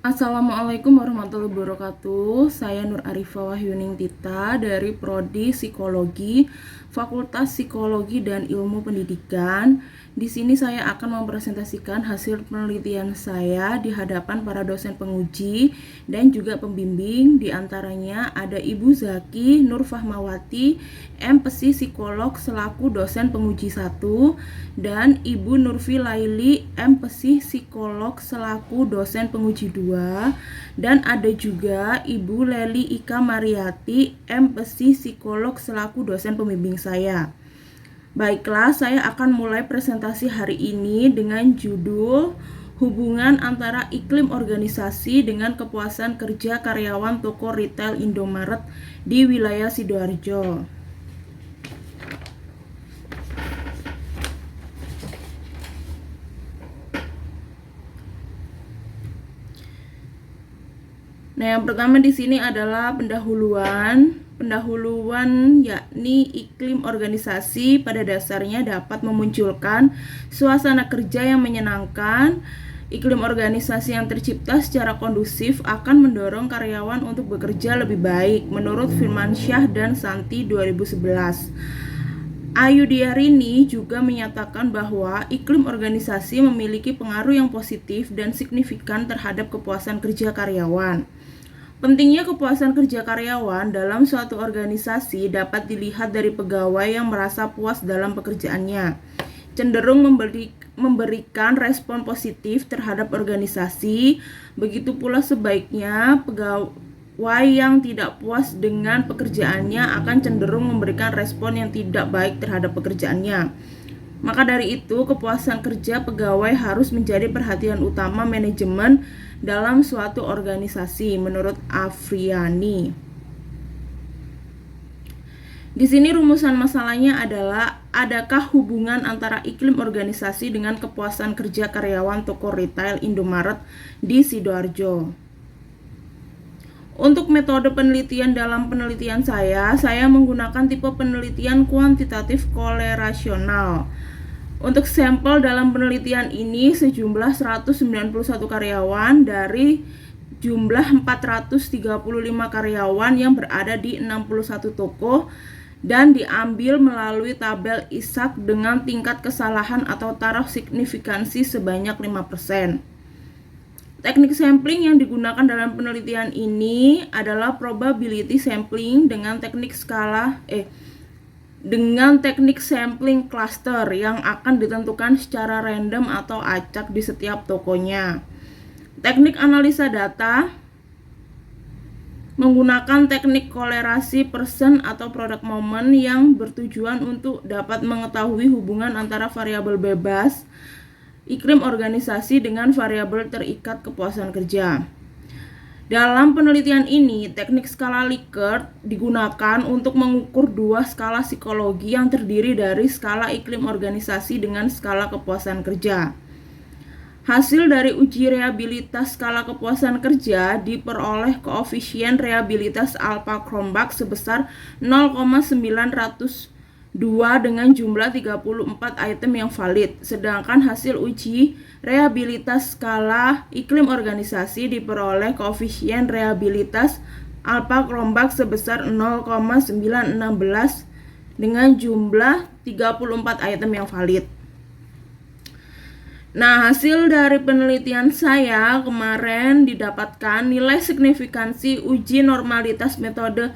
Assalamualaikum warahmatullahi wabarakatuh. Saya Nur Arifah Wahyuning Tita dari Prodi Psikologi, Fakultas Psikologi dan Ilmu Pendidikan. Di sini saya akan mempresentasikan hasil penelitian saya di hadapan para dosen penguji dan juga pembimbing. Di antaranya ada Ibu Zaki Nur Fahmawati, MPsi Psikolog selaku dosen penguji 1, dan Ibu Nurfi Laili, MPsi Psikolog selaku dosen penguji 2, dan ada juga Ibu Leli Ika Mariati, MPsi Psikolog selaku dosen pembimbing saya. Baiklah, saya akan mulai presentasi hari ini dengan judul Hubungan antara iklim organisasi dengan kepuasan kerja karyawan toko retail Indomaret di wilayah Sidoarjo. Nah, yang pertama di sini adalah pendahuluan yakni iklim organisasi pada dasarnya dapat memunculkan suasana kerja yang menyenangkan. Iklim organisasi yang tercipta secara kondusif akan mendorong karyawan untuk bekerja lebih baik menurut Firmansyah dan Santi 2011. Ayudhyarini juga menyatakan bahwa iklim organisasi memiliki pengaruh yang positif dan signifikan terhadap kepuasan kerja karyawan. Pentingnya kepuasan kerja karyawan dalam suatu organisasi dapat dilihat dari pegawai yang merasa puas dalam pekerjaannya, cenderung memberikan respon positif terhadap organisasi. Begitu pula sebaiknya pegawai yang tidak puas dengan pekerjaannya akan cenderung memberikan respon yang tidak baik terhadap pekerjaannya. Maka dari itu, kepuasan kerja pegawai harus menjadi perhatian utama manajemen dalam suatu organisasi, menurut Afriani. Di sini rumusan masalahnya adalah, adakah hubungan antara iklim organisasi dengan kepuasan kerja karyawan toko retail Indomaret di Sidoarjo? Untuk metode penelitian dalam penelitian saya menggunakan tipe penelitian kuantitatif korelasional. Untuk sampel dalam penelitian ini sejumlah 191 karyawan dari jumlah 435 karyawan yang berada di 61 toko dan diambil melalui tabel ISAK dengan tingkat kesalahan atau taraf signifikansi sebanyak 5%. Teknik sampling yang digunakan dalam penelitian ini adalah probability sampling dengan teknik sampling cluster yang akan ditentukan secara random atau acak di setiap tokonya. Teknik analisa data menggunakan teknik kolerasi person atau product moment yang bertujuan untuk dapat mengetahui hubungan antara variabel bebas iklim organisasi dengan variabel terikat kepuasan kerja. Dalam penelitian ini, teknik skala Likert digunakan untuk mengukur dua skala psikologi yang terdiri dari skala iklim organisasi dengan skala kepuasan kerja. Hasil dari uji reliabilitas skala kepuasan kerja diperoleh koefisien reliabilitas alpha Cronbach sebesar 0,902 dengan jumlah 34 item yang valid, sedangkan hasil uji reliabilitas skala iklim organisasi diperoleh koefisien reliabilitas alpha Cronbach sebesar 0,916 dengan jumlah 34 item yang valid. Nah, hasil dari penelitian saya kemarin didapatkan nilai signifikansi uji normalitas metode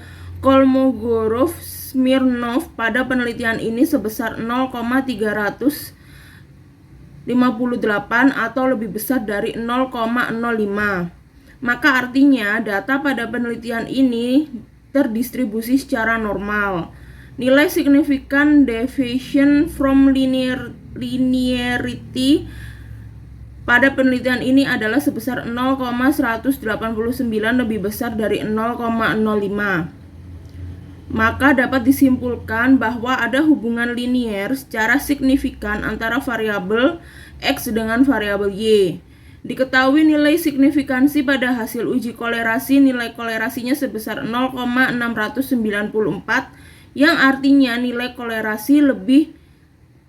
Kolmogorov-Smirnov pada penelitian ini sebesar 0,358 atau lebih besar dari 0,05. Maka artinya data pada penelitian ini terdistribusi secara normal. Nilai signifikan deviation from linearity pada penelitian ini adalah sebesar 0,189 lebih besar dari 0,05. Maka dapat disimpulkan bahwa ada hubungan linier secara signifikan antara variabel X dengan variabel Y. Diketahui nilai signifikansi pada hasil uji kolerasi, nilai kolerasinya sebesar 0,694, yang artinya nilai kolerasi lebih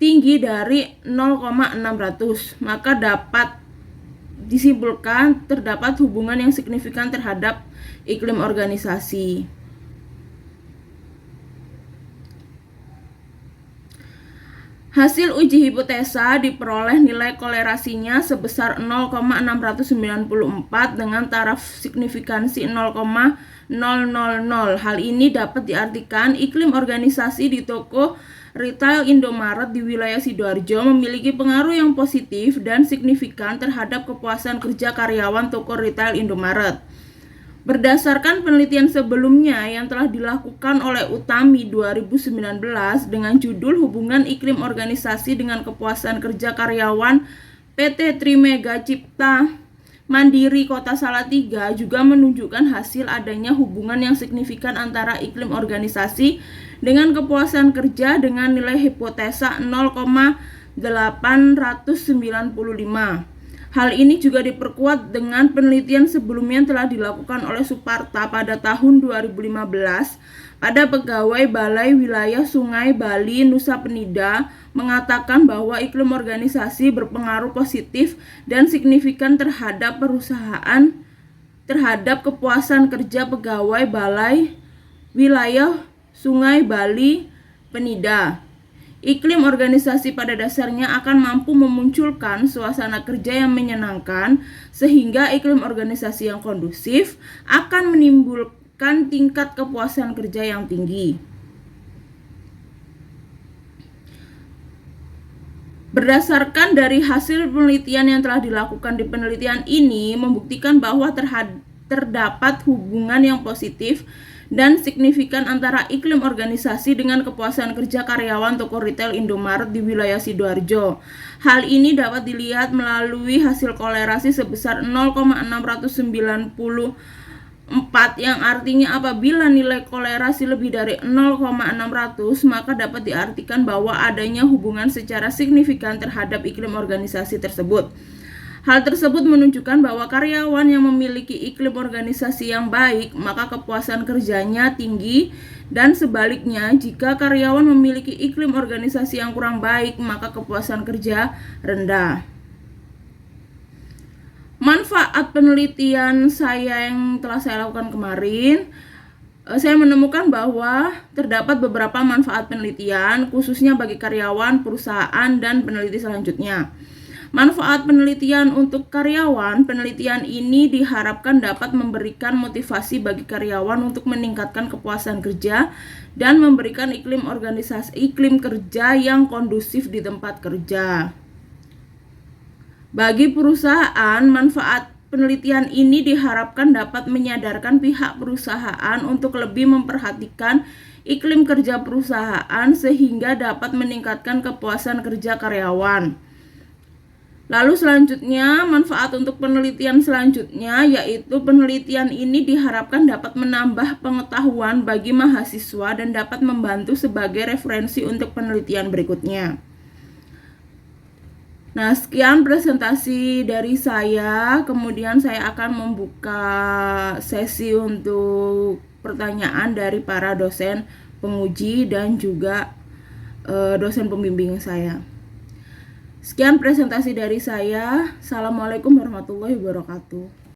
tinggi dari 0,600, maka dapat disimpulkan terdapat hubungan yang signifikan terhadap iklim organisasi. Hasil uji hipotesa diperoleh nilai kolerasinya sebesar 0,694 dengan taraf signifikansi 0,000. Hal ini dapat diartikan iklim organisasi di toko retail Indomaret di wilayah Sidoarjo memiliki pengaruh yang positif dan signifikan terhadap kepuasan kerja karyawan toko retail Indomaret. Berdasarkan penelitian sebelumnya yang telah dilakukan oleh Utami 2019 dengan judul Hubungan Iklim Organisasi dengan Kepuasan Kerja Karyawan PT Trimega Cipta Mandiri Kota Salatiga juga menunjukkan hasil adanya hubungan yang signifikan antara iklim organisasi dengan kepuasan kerja dengan nilai hipotesa 0,895. Hal ini juga diperkuat dengan penelitian sebelumnya yang telah dilakukan oleh Suparta pada tahun 2015 pada pegawai Balai Wilayah Sungai Bali Nusa Penida mengatakan bahwa iklim organisasi berpengaruh positif dan signifikan terhadap perusahaan terhadap kepuasan kerja pegawai Balai Wilayah Sungai Bali Penida. Iklim organisasi pada dasarnya akan mampu memunculkan suasana kerja yang menyenangkan, sehingga iklim organisasi yang kondusif akan menimbulkan tingkat kepuasan kerja yang tinggi. Berdasarkan dari hasil penelitian yang telah dilakukan di penelitian ini membuktikan bahwa terdapat hubungan yang positif dan signifikan antara iklim organisasi dengan kepuasan kerja karyawan toko retail Indomaret di wilayah Sidoarjo. Hal ini dapat dilihat melalui hasil kolerasi sebesar 0,694 yang artinya apabila nilai kolerasi lebih dari 0,600 maka dapat diartikan bahwa adanya hubungan secara signifikan terhadap iklim organisasi tersebut. Hal tersebut menunjukkan bahwa karyawan yang memiliki iklim organisasi yang baik, maka kepuasan kerjanya tinggi, dan sebaliknya, jika karyawan memiliki iklim organisasi yang kurang baik, maka kepuasan kerja rendah. Manfaat penelitian saya yang telah saya lakukan kemarin, saya menemukan bahwa terdapat beberapa manfaat penelitian, khususnya bagi karyawan, perusahaan, dan peneliti selanjutnya. Manfaat penelitian untuk karyawan, penelitian ini diharapkan dapat memberikan motivasi bagi karyawan untuk meningkatkan kepuasan kerja dan memberikan iklim kerja yang kondusif di tempat kerja. Bagi perusahaan, manfaat penelitian ini diharapkan dapat menyadarkan pihak perusahaan untuk lebih memperhatikan iklim kerja perusahaan sehingga dapat meningkatkan kepuasan kerja karyawan. Lalu selanjutnya, manfaat untuk penelitian selanjutnya yaitu penelitian ini diharapkan dapat menambah pengetahuan bagi mahasiswa dan dapat membantu sebagai referensi untuk penelitian berikutnya. Nah, sekian presentasi dari saya. Kemudian saya akan membuka sesi untuk pertanyaan dari para dosen penguji dan juga dosen pembimbing saya. Sekian presentasi dari saya. Assalamualaikum warahmatullahi wabarakatuh.